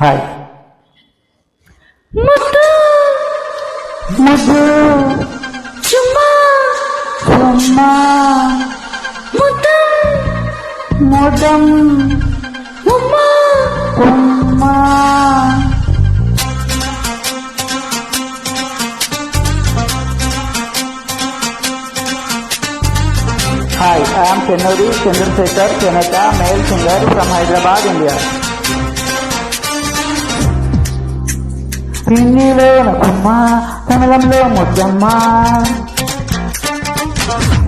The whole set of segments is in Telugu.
హాయ్. ముద్దు ముద్దు చుమ్మా చుమ్మా ముద్దం ముదం ఉమ్మా ఉమ్మా. Hi, I am Chennuri Chandrasekhar Chenaka, male singer from Hyderabad, India. హిందీలో నకుమ్మ, తమిళంలో ముద్దమ్మ,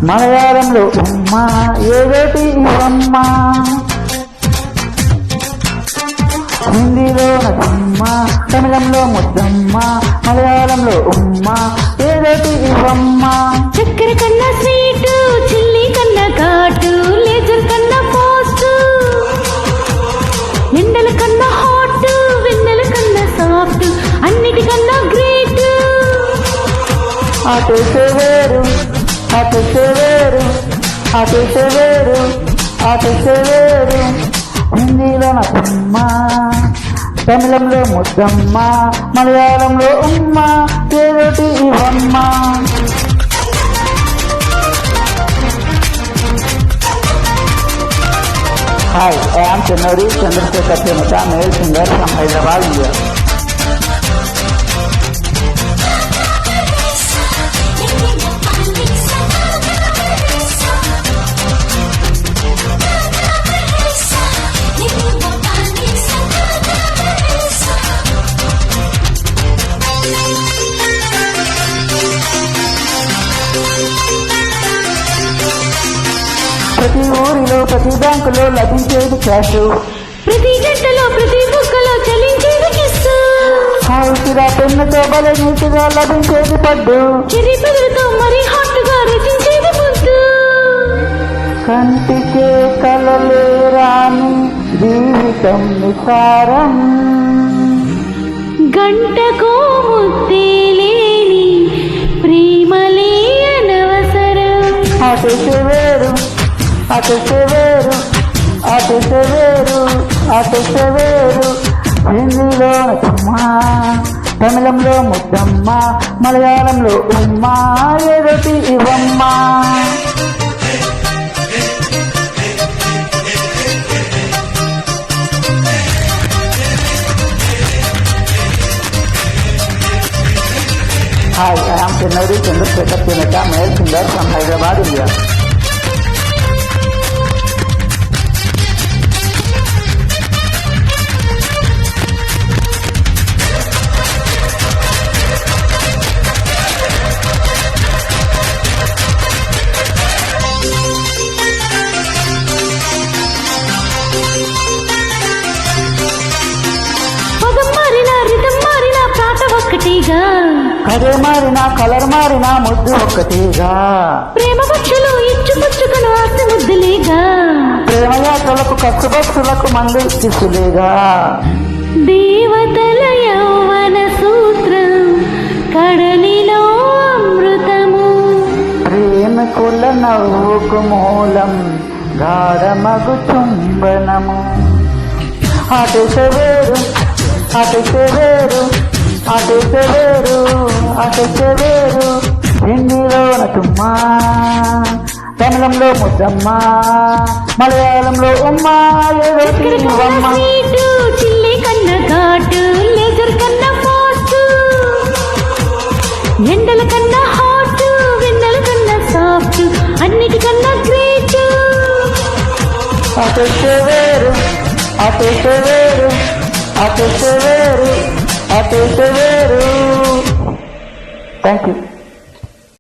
మలయాళంలో ఉమ్మ, ఏదోటి ఇవ్వమ్మ. హిందీలో నకుమ్మ, తమిళంలో ముద్దమ్మ, మలయాళంలో ఉమ్మ, ఏదోటి ఇవ్వమ్మ. చక్కెర కన్నా స్వీట్, చిల్లి కన్నా ఘాటు, లేజర్ కన్నా ఫాస్ట్, ఎండల కన్నా హాట్, వెన్నెల కన్నా సాఫ్ట్, అన్నిటికన్నా గ్రేట్. ఆటేసే వేరు ఆటేసే వేరు ఆటేసే వేరు ఆటేసే వేరు. హిందీలో నకుమ్మ, తమిళంలో ముద్దమ్మ, మలయాళంలో ఉమ్మ, ఏదోటి ఇవ్వమ్మ. Hi, I am Chennuri Chandrasekhar Chenaka, male singer from Hyderabad, India. ప్రతి ఊరిలో ప్రతి బ్యాంకులో లభించేది క్యాష్, ప్రతి జంటలో ప్రతి బుక్కలో చలించేది కిస్సు, హాయిగా పెన్నుతో బల నీటిగా లభించేది పడ్డు, చెరి పెదవుతో మరి హాట్గా రచించేది ముద్దు. కంటికే కలలే రాని జీవితం నిసారం, గంటకో ముద్దే లేని ప్రేమలే అనవసరం. ఆటేసే వేరు ఆటేసే వేరు ఆటేసే వేరు ఆటేసే వేరు. హిందీలో నకుమ్మ, తమిళంలో ముద్దమ్మ, మలయాళంలో ఉమ్మ, ఏదోటి ఇవ్వమ్మ. Hi, I am Chennuri Chandrasekhar Chenaka, male singer from Hyderabad, India. పదం మారినా రితం మారినా పాట ఒక్కటిగా, కథే మారినా కలర్ మారినా ముద్దు ఒక్కటిగా, ప్రేమ పక్షులు ఇచ్చుపుచ్చుకను ఆస్తి ముద్దులేగా, ప్రేమ యాత్రలకు కట్టుబస్సులకు మందు కిసులేగా. దేవతల యౌవన సూత్రం కడలిలో అమృతము, ప్రేమికుల నవ్వుకు మూలం గాఢమగు చుంబనము. ఆటేసే వేరు ఆటేసే వేరు ఆటేసే వేరు ఆటేసే వేరు. హిందీలో నకుమ్మ, తమిళంలో ముద్దమ్మ, మలయాళంలో ఉమ్మ, ఏదోటి ఇవ్వమ్మ. స్వీట్, చిల్లి కన్నా ఘాటు, లేజర్ కన్నా ఫాస్ట్, ఎండల కన్నా హాట్, వెన్నెల కన్నా సాఫ్ట్, అన్నిటికన్నా గ్రేట్. ఆటేసే వేరు ఆటేసే వేరు ఆటేసే వేరు ఆటేసే వేరు. Thank you.